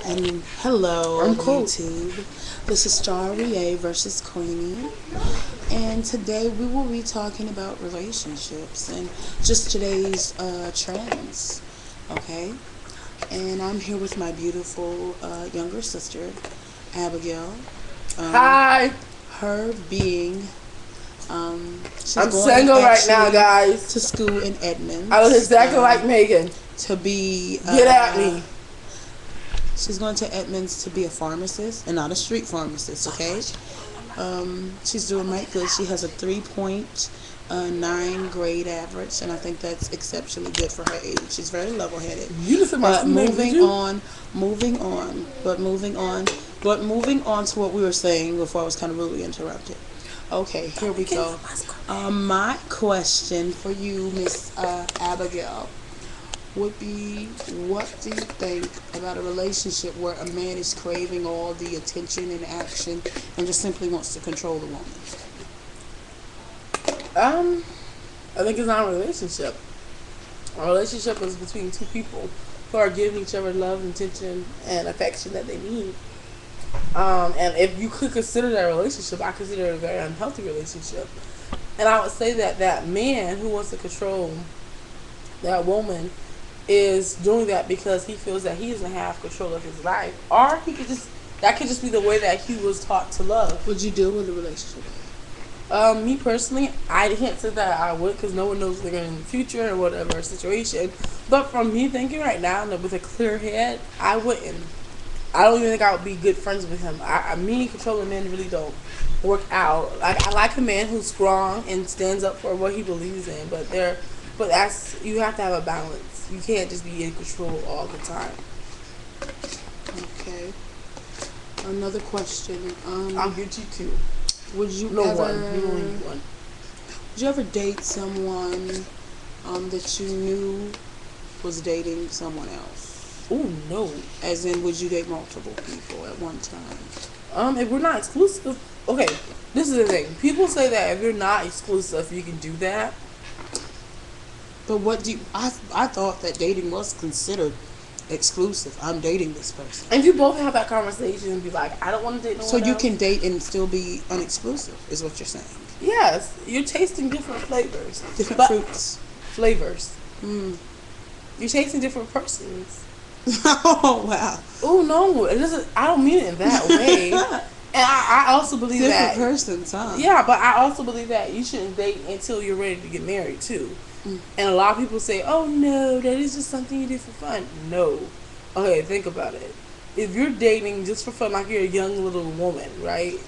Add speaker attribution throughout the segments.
Speaker 1: And hello,
Speaker 2: I'm cool.
Speaker 1: YouTube. This is Starry versus Queenie, and today we will be talking about relationships and just today's trends. Okay, and I'm here with my beautiful younger sister, Abigail.
Speaker 2: Hi.
Speaker 1: Her being, she's
Speaker 2: I'm
Speaker 1: going
Speaker 2: single right now,
Speaker 1: actually
Speaker 2: guys.
Speaker 1: to school in Edmonds.
Speaker 2: I look exactly like Megan.
Speaker 1: To be
Speaker 2: Get at me.
Speaker 1: She's going to Edmonds to be a pharmacist and not a street pharmacist, okay? She's doing right good. She has a 3.9 grade average, and I think that's exceptionally good for her age. She's very level-headed.
Speaker 2: You just said my
Speaker 1: But moving
Speaker 2: name,
Speaker 1: on to what we were saying before I was kind of rudely interrupted. Okay, here we go. My question for you, Miss Abigail, would be, what do you think about a relationship where a man is craving all the attention and action and just simply wants to control the woman?
Speaker 2: I think it's not a relationship. A relationship is between two people who are giving each other love, attention, and affection that they need. And if you could consider that a relationship, I consider it a very unhealthy relationship. And I would say that that man who wants to control that woman is doing that because he feels that he doesn't have control of his life, or that could just be the way that he was taught to love.
Speaker 1: Would you deal with a relationship?
Speaker 2: Me personally, I can't say that I would, because no one knows what they're going to in the future or whatever situation. But from me thinking right now, with a clear head, I wouldn't. I don't even think I would be good friends with him. Me controlling men really don't work out. Like, I like a man who's strong and stands up for what he believes in, but you have to have a balance. You can't just be in control all the time.
Speaker 1: Okay. Another question.
Speaker 2: I'll get you two.
Speaker 1: Would you
Speaker 2: No
Speaker 1: ever?
Speaker 2: one. You only need one.
Speaker 1: Would you ever date someone that you knew was dating someone else?
Speaker 2: Oh no.
Speaker 1: As in, would you date multiple people at one time?
Speaker 2: If we're not exclusive, okay. This is the thing. People say that if you're not exclusive, you can do that.
Speaker 1: But what do you? I thought that dating was considered exclusive. I'm dating this person.
Speaker 2: And you both have that conversation and be like, I don't want to date no one
Speaker 1: So you
Speaker 2: else.
Speaker 1: can date and still be unexclusive, is what you're saying?
Speaker 2: Yes, you're tasting different flavors.
Speaker 1: Different fruits.
Speaker 2: Flavors.
Speaker 1: Mm.
Speaker 2: You're tasting different persons.
Speaker 1: Oh wow.
Speaker 2: Oh no, it doesn't. I don't mean it in that way. And I also believe
Speaker 1: Different
Speaker 2: that
Speaker 1: persons, huh?
Speaker 2: Yeah, but I also believe that you shouldn't date until you're ready to get married too.
Speaker 1: Mm.
Speaker 2: And a lot of people say, oh no, that is just something you do for fun. No. Okay, think about it. If you're dating just for fun, like you're a young little woman, right?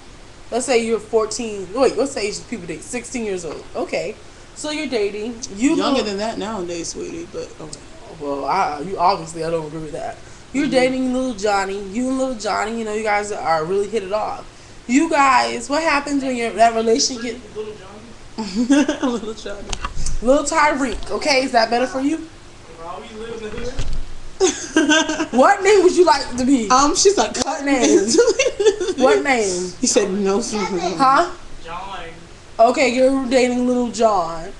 Speaker 2: Let's say you're 14. Wait, what's the age that people date? 16 years old. Okay. So you're dating.
Speaker 1: Younger than that nowadays, sweetie, but okay.
Speaker 2: Well, I don't agree with that. You're dating little Johnny. You and little Johnny, you guys are really hit it off. You guys, what happens when that relationship?
Speaker 3: Little Johnny?
Speaker 1: Little Johnny.
Speaker 2: Little Tyreek, okay? Is that better for you?
Speaker 3: Bro, you live in the hood?
Speaker 2: What name would you like to be?
Speaker 1: She's like,
Speaker 2: What name? What name?
Speaker 1: He said no.
Speaker 2: Huh?
Speaker 3: John.
Speaker 2: Okay, you're dating little John.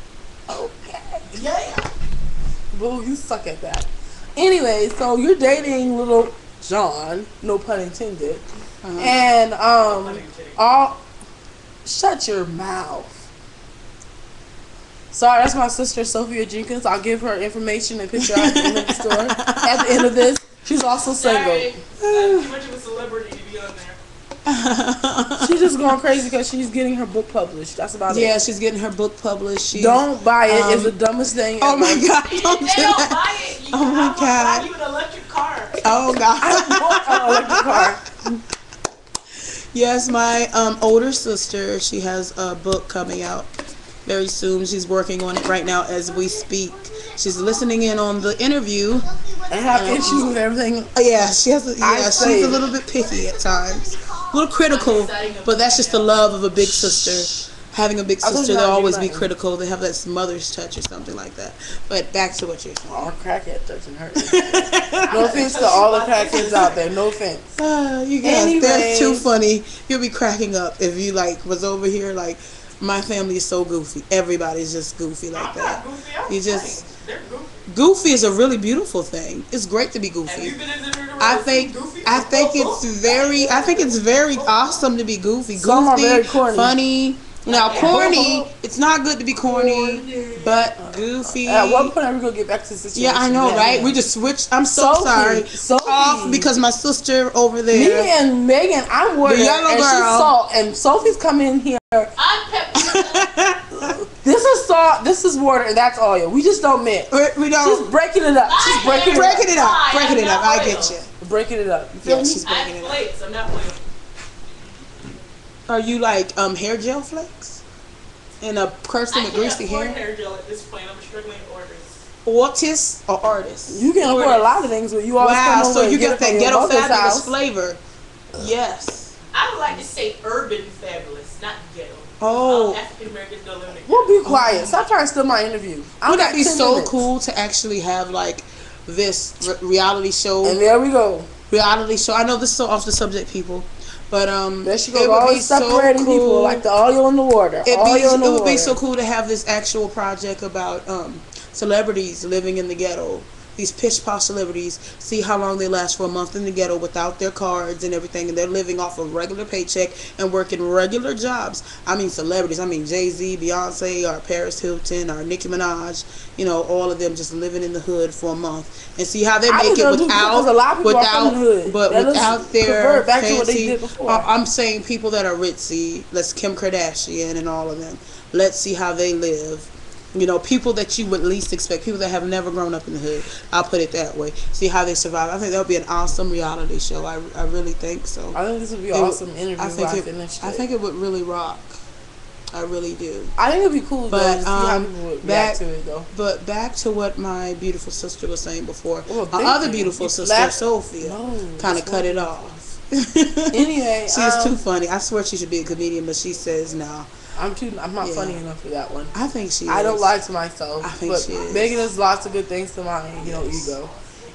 Speaker 2: Okay.
Speaker 3: Yeah.
Speaker 2: Boo, you suck at that. Anyway, so you're dating little John, no pun intended. And shut your mouth. Sorry, that's my sister Sophia Jenkins. I'll give her information and picture at the end of the story. At the end of this, she's also single.
Speaker 3: Sorry, too much of a celebrity to be on there.
Speaker 2: She's just going crazy because she's getting her book published. That's about it.
Speaker 1: Yeah, she's getting her book published.
Speaker 2: Don't buy it. It's the dumbest thing ever.
Speaker 1: Oh my God!
Speaker 3: If
Speaker 1: Don't
Speaker 3: they
Speaker 1: do
Speaker 3: don't
Speaker 1: that.
Speaker 3: buy it,
Speaker 1: Oh my
Speaker 3: I'm gonna
Speaker 1: God.
Speaker 3: buy you an electric car.
Speaker 1: Oh God!
Speaker 2: I want an electric car.
Speaker 1: Yes, my older sister. She has a book coming out very soon. She's working on it right now as we speak. She's listening in on the interview.
Speaker 2: I have issues with everything.
Speaker 1: Yeah, she has. She's a little bit picky at times, a little critical. But that's just the love of a big sister. Having a big sister, they'll always be critical. They have that mother's touch or something like that. But back to what you're saying.
Speaker 2: All crackhead touching her. No offense to all the crackheads out there. No offense.
Speaker 1: You guys,
Speaker 2: Anyways.
Speaker 1: that's too funny. You'll be cracking up if you was over here my family is so goofy. Everybody's just goofy like
Speaker 3: I'm
Speaker 1: that.
Speaker 3: not goofy. I'm
Speaker 1: You just
Speaker 3: funny. They're goofy.
Speaker 1: Goofy is a really beautiful thing. It's great to be
Speaker 3: Have
Speaker 1: goofy.
Speaker 3: you been in the
Speaker 1: I think
Speaker 3: Goofy?
Speaker 1: I think it's very awesome to be goofy.
Speaker 2: Some are
Speaker 1: Goofy,
Speaker 2: very corny.
Speaker 1: funny. Now corny, it's not good to be corny, but goofy.
Speaker 2: At what point are we gonna get back to the situation?
Speaker 1: Yeah, I know, right? We just switched. I'm so sorry. Off because my sister over there.
Speaker 2: Me and Megan, I'm worried.
Speaker 1: The yellow
Speaker 2: and
Speaker 1: girl.
Speaker 2: She's Salt, and Sophie's coming in here.
Speaker 3: I'm pepper.
Speaker 2: This is salt. This is water, and that's oil. We just don't mix.
Speaker 1: We don't.
Speaker 2: She's breaking it up. She's breaking
Speaker 1: Breaking it up. Breaking it up. I get you.
Speaker 2: Breaking it up. You feel
Speaker 1: Yeah,
Speaker 2: me?
Speaker 1: she's breaking it up.
Speaker 3: Flakes. I'm not playing.
Speaker 1: Are you like hair gel flakes? And a person with greasy
Speaker 3: I can't afford
Speaker 1: hair?
Speaker 3: hair gel at this point. I'm a struggling artist.
Speaker 1: Artist or artist?
Speaker 2: You can afford a lot of things, but you always
Speaker 1: Wow,
Speaker 2: come over
Speaker 1: so
Speaker 2: and
Speaker 1: you
Speaker 2: get
Speaker 1: got
Speaker 2: it
Speaker 1: that
Speaker 2: from your
Speaker 1: ghetto
Speaker 2: mother's
Speaker 1: fabulous
Speaker 2: house.
Speaker 1: flavor. Yes.
Speaker 3: I would like to say urban fabulous, not ghetto.
Speaker 1: Oh.
Speaker 3: African Americans don't live in the
Speaker 2: We'll be quiet. Stop trying to steal my interview.
Speaker 1: Would that be so cool to actually have like this reality show?
Speaker 2: And there we go.
Speaker 1: Reality show. I know this is so off the subject, people, but
Speaker 2: There she goes, always separating people like the oil in the water.
Speaker 1: It would be so cool to have this actual project about celebrities living in the ghetto. These pish posh celebrities, see how long they last for a month in the ghetto without their cards and everything, and they're living off a regular paycheck and working regular jobs. I mean celebrities. I mean Jay-Z, Beyonce, or Paris Hilton, or Nicki Minaj. You know, all of them just living in the hood for a month and see how they make it without their
Speaker 2: back to what they
Speaker 1: fancy.
Speaker 2: did before.
Speaker 1: I'm saying people that are ritzy. Let's Kim Kardashian and all of them. Let's see how they live. You know, people that you would least expect, people that have never grown up in the hood. I'll put it that way. See how they survive. I think that would be an awesome reality show. I really think so.
Speaker 2: I think this would be an awesome interview.
Speaker 1: I think it would really rock. I really do.
Speaker 2: I think it would be cool to see how people would react to it, though.
Speaker 1: But back to what my beautiful sister was saying before. My
Speaker 2: thank
Speaker 1: other
Speaker 2: you.
Speaker 1: beautiful sister, Sophia, kind of cut it off.
Speaker 2: Anyway,
Speaker 1: she's too funny. I swear she should be a comedian, but she says no.
Speaker 2: I'm not funny enough for that one.
Speaker 1: I think she is.
Speaker 2: I don't lie to myself.
Speaker 1: I think she is.
Speaker 2: Megan does lots of good things to my ego.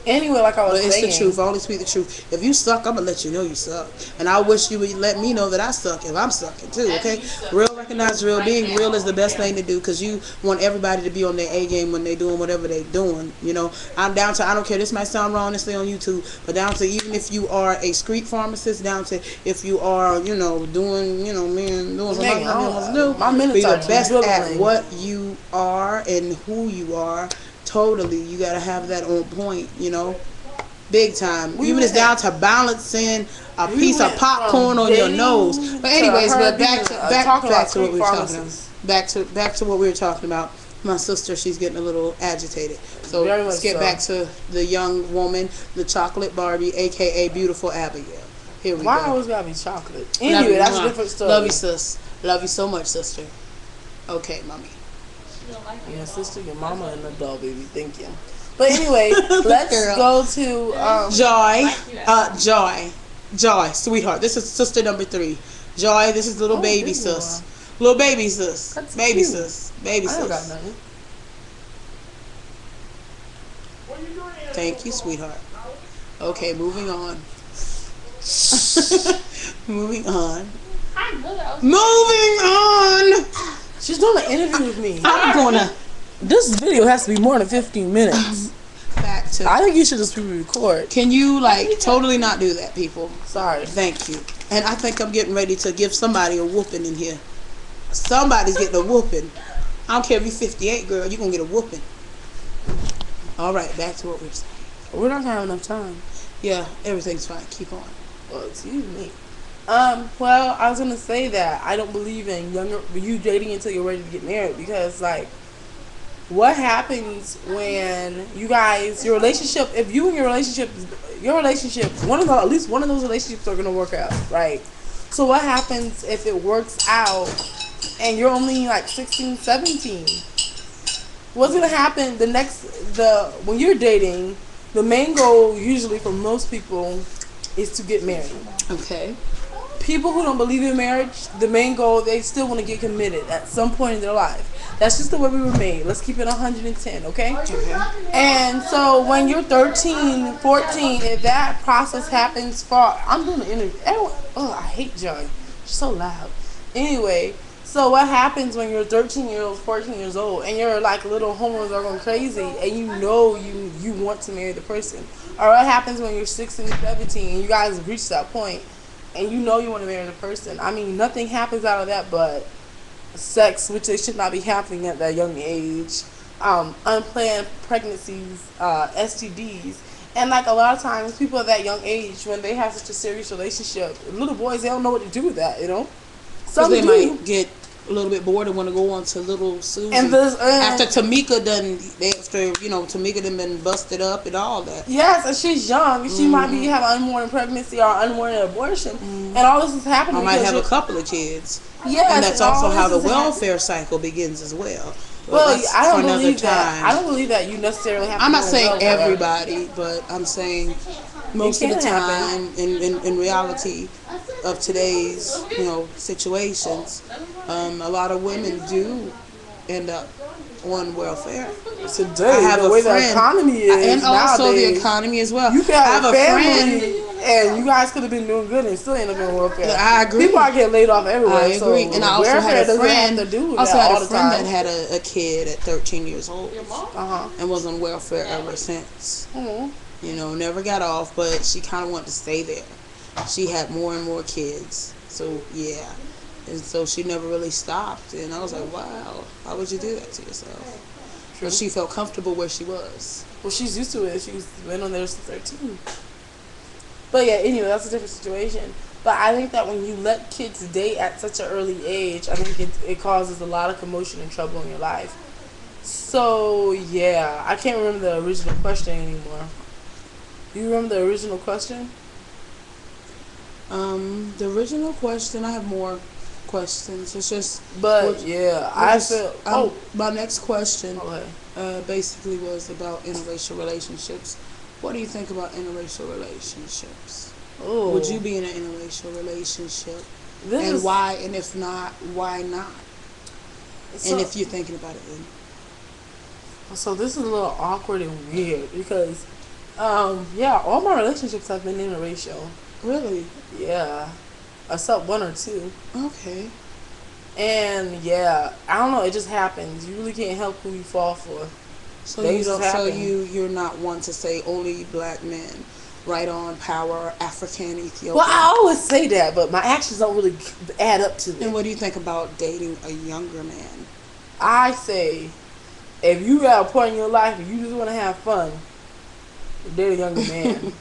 Speaker 2: Anyway, like I was saying.
Speaker 1: It's the truth. I only speak the truth. If you suck, I'm going to let you know you suck. And I wish you would let me know that I suck if I'm sucking too, okay? Real recognize real. Being real is the best thing to do because you want everybody to be on their A game when they're doing whatever they're doing, you know? I'm down to, I don't care, this might sound wrong to stay on YouTube, but down to even if you are a street pharmacist, down to if you are, you know, doing, you know, doing something else to do, be the best at what you are and who you are. Totally, you gotta have that on point, you know, big time. Even it's down to balancing a piece of popcorn on your nose. But anyways, but back to what we were talking about. Back to what we were talking about. My sister, she's getting a little agitated. So let's get back to the young woman, the chocolate Barbie, aka Beautiful Abigail. Here we go.
Speaker 2: Why always gotta be chocolate? Anyway, that's a different story.
Speaker 1: Love you, sis. Love you so much, sister. Okay, mommy.
Speaker 2: Your sister, your mama, and the doll baby. Thank you. But anyway, let's go to
Speaker 1: Joy, sweetheart. This is sister number 3. Joy, this is little baby sis. Little baby sis.
Speaker 2: That's
Speaker 1: baby
Speaker 2: cute.
Speaker 1: sis. Baby sis.
Speaker 2: I don't got nothing.
Speaker 1: Thank you, sweetheart. Okay, moving on. Moving on. Moving on.
Speaker 2: She's doing an interview with me.
Speaker 1: I'm gonna.
Speaker 2: This video has to be more than 15 minutes.
Speaker 1: Back to.
Speaker 2: I think you should just re-record.
Speaker 1: Can you like totally not do that, people?
Speaker 2: Sorry.
Speaker 1: Thank you. And I think I'm getting ready to give somebody a whooping in here. Somebody's getting a whooping. I don't care if you're 58, girl. You're gonna get a whooping. All right, back to what we were saying.
Speaker 2: We're not gonna have enough time.
Speaker 1: Yeah, everything's fine. Keep on.
Speaker 2: Well, excuse me. Well, I was gonna say that I don't believe in you dating until you're ready to get married because, like, what happens when you guys, your relationship, if you and your relationship, at least one of those relationships are gonna work out, right? So what happens if it works out and you're only like 16, 17? What's gonna happen when you're dating? The main goal usually for most people is to get married.
Speaker 1: Okay.
Speaker 2: People who don't believe in marriage, the main goal, they still want to get committed at some point in their life. That's just the way we were made. Let's keep it 110, okay? And so when you're 13, 14, if that process happens I'm doing an interview. I hate Joy. She's so loud. Anyway, So what happens when you're 13 years old, 14 years old, and your like little hormones are going crazy, and you know you want to marry the person? Or what happens when you're 16, 17, and you guys have reached that point, and you know you want to marry the person? I mean, nothing happens out of that but sex, which they should not be happening at that young age. Unplanned pregnancies, STDs. And like a lot of times, people at that young age, when they have such a serious relationship, little boys, they don't know what to do with that, you know?
Speaker 1: Because
Speaker 2: Some
Speaker 1: they
Speaker 2: do.
Speaker 1: might get a little bit bored and want to go on to little Susie.
Speaker 2: And this,
Speaker 1: after Tamika done, Tamika done been busted up and all that.
Speaker 2: yes, and she's young. She might be have an unwanted pregnancy or unwanted abortion, and all this is happening.
Speaker 1: I might
Speaker 2: because
Speaker 1: have a couple of kids.
Speaker 2: Yes,
Speaker 1: and that's
Speaker 2: and all
Speaker 1: also how the
Speaker 2: this is
Speaker 1: welfare cycle begins as well. But
Speaker 2: Well,
Speaker 1: that's
Speaker 2: I
Speaker 1: for
Speaker 2: don't
Speaker 1: another
Speaker 2: believe that.
Speaker 1: time.
Speaker 2: I don't believe that you necessarily have.
Speaker 1: I'm
Speaker 2: to
Speaker 1: not
Speaker 2: go
Speaker 1: saying
Speaker 2: on welfare.
Speaker 1: everybody, but I'm saying most of the
Speaker 2: can
Speaker 1: time,
Speaker 2: happen.
Speaker 1: in reality of today's situations, a lot of women do end up on welfare.
Speaker 2: Today,
Speaker 1: I have
Speaker 2: the
Speaker 1: a
Speaker 2: way
Speaker 1: friend,
Speaker 2: the economy is,
Speaker 1: and also the
Speaker 2: nowadays,
Speaker 1: economy as well.
Speaker 2: you can
Speaker 1: I
Speaker 2: have a family,
Speaker 1: friend.
Speaker 2: and you guys could have been doing good and still end up on welfare.
Speaker 1: I agree.
Speaker 2: People are getting laid off everywhere.
Speaker 1: I agree,
Speaker 2: so
Speaker 1: and I also
Speaker 2: welfare
Speaker 1: had a
Speaker 2: doesn't
Speaker 1: friend.
Speaker 2: have to do with
Speaker 1: Also
Speaker 2: that
Speaker 1: had
Speaker 2: all
Speaker 1: a
Speaker 2: the
Speaker 1: friend
Speaker 2: time.
Speaker 1: that had a kid at 13 years old,
Speaker 2: Uh-huh.
Speaker 1: and was on welfare ever since.
Speaker 2: Mm-hmm.
Speaker 1: Never got off, but she kind of wanted to stay there. She had more and more kids, so yeah, and so she never really stopped. And I was like, wow, why would you do that to yourself? But she felt comfortable where she was.
Speaker 2: Well, she's used to it. She's been on there since 13. But yeah, anyway, that's a different situation. But I think that when you let kids date at such an early age, I think it causes a lot of commotion and trouble in your life. So yeah, I can't remember the original question anymore. Do you remember the original question?
Speaker 1: The original question, I have more questions. It's just,
Speaker 2: But yeah, I feel.
Speaker 1: my next question
Speaker 2: Okay.
Speaker 1: basically was about interracial relationships. What do you think about interracial relationships?
Speaker 2: Oh.
Speaker 1: Would you be in an interracial relationship?
Speaker 2: This
Speaker 1: And
Speaker 2: is,
Speaker 1: why? And if not, why not?
Speaker 2: so,
Speaker 1: And if you're thinking about it, then.
Speaker 2: So this is a little awkward and weird because, yeah, all my relationships have been interracial.
Speaker 1: Really?
Speaker 2: Yeah, except one or two.
Speaker 1: Okay.
Speaker 2: And yeah, I don't know. It just happens. You really can't help who you fall for.
Speaker 1: So
Speaker 2: They
Speaker 1: you
Speaker 2: just
Speaker 1: don't. So
Speaker 2: happen.
Speaker 1: you're not one to say only black men, right on, power, African, Ethiopian.
Speaker 2: Well, I always say that, but my actions don't really add up to
Speaker 1: And
Speaker 2: it.
Speaker 1: what do you think about dating a younger man?
Speaker 2: I say, if you got a point in your life and you just want to have fun, date a younger man.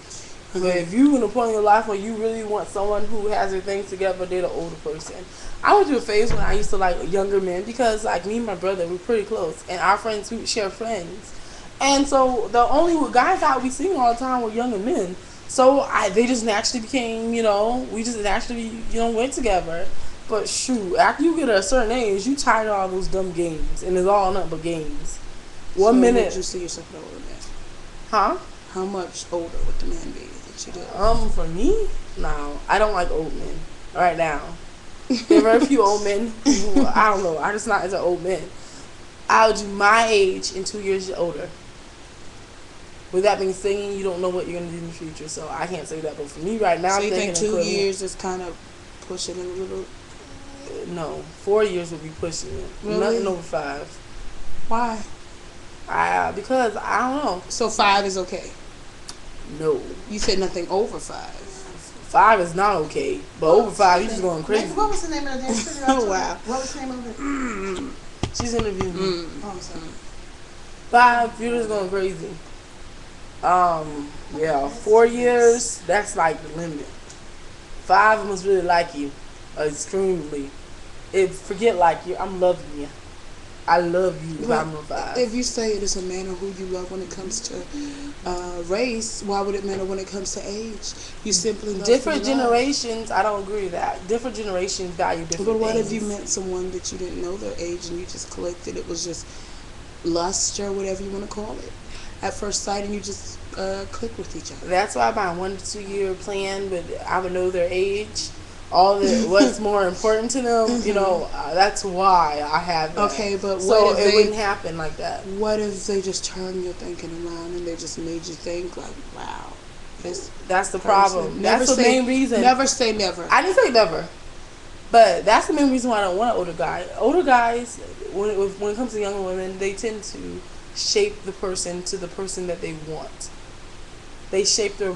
Speaker 2: But if you in a point in your life where you really want someone who has their things together, date an older person. I went through a phase when I used to like younger men because like me and my brother were pretty close, and our friends, we would share friends, and so the only guys I would be seeing all the time were younger men. So they just naturally became, we just naturally, went together. But shoot, after you get a certain age, you tired of all those dumb games, and it's all nothing but games. One
Speaker 1: So
Speaker 2: minute,
Speaker 1: would you see yourself an older man?
Speaker 2: huh?
Speaker 1: How much older would the man be that you did?
Speaker 2: For me, no, I don't like old men right now. There are very few old men who, I don't know, I'm just not into old men. I'll do my age and 2 years older. With that being said, you don't know what you're going to do in the future, so I can't say that. But for me right now,
Speaker 1: So you think 2
Speaker 2: equivalent.
Speaker 1: years is kind of pushing it a little?
Speaker 2: No, 4 years would be pushing it.
Speaker 1: Really?
Speaker 2: Nothing over 5.
Speaker 1: Why?
Speaker 2: Because I don't know.
Speaker 1: So 5 is okay.
Speaker 2: No,
Speaker 1: You said nothing over 5.
Speaker 2: 5 is not okay. But over 5, you're just going crazy.
Speaker 4: What was the name of the dance?
Speaker 1: Oh, wow.
Speaker 4: What was the name of it?
Speaker 2: She's interviewing me.
Speaker 4: Oh, I'm sorry.
Speaker 2: 5, you're just going crazy. Yeah, 4 years, that's like the limit. 5 must really like you, extremely. Forget like you, I'm loving you. I love you if I'm on 5.
Speaker 1: If you say it is a matter who you love when it comes to race, why would it matter when it comes to age? You simply love
Speaker 2: Different
Speaker 1: who you love.
Speaker 2: generations, I don't agree with that. Different generations value different
Speaker 1: But what
Speaker 2: things.
Speaker 1: if you met someone that you didn't know their age and you just collected? It was just lust or whatever you want to call it at first sight, and you just click with each other.
Speaker 2: That's why my 1 to 2 year plan, but I would know their age, what's more important to them. That's why I have that.
Speaker 1: Okay, but
Speaker 2: so
Speaker 1: what if
Speaker 2: it
Speaker 1: they,
Speaker 2: wouldn't happen like that.
Speaker 1: what if they just turned your thinking around and they just made you think like, wow, this
Speaker 2: That's the
Speaker 1: person-
Speaker 2: problem.
Speaker 1: Never
Speaker 2: That's the
Speaker 1: say-
Speaker 2: main reason.
Speaker 1: Never say never.
Speaker 2: I didn't say never, But that's the main reason why I don't want an older guy. Older guys, when it comes to younger women, they tend to shape the person to the person that they want. They shape their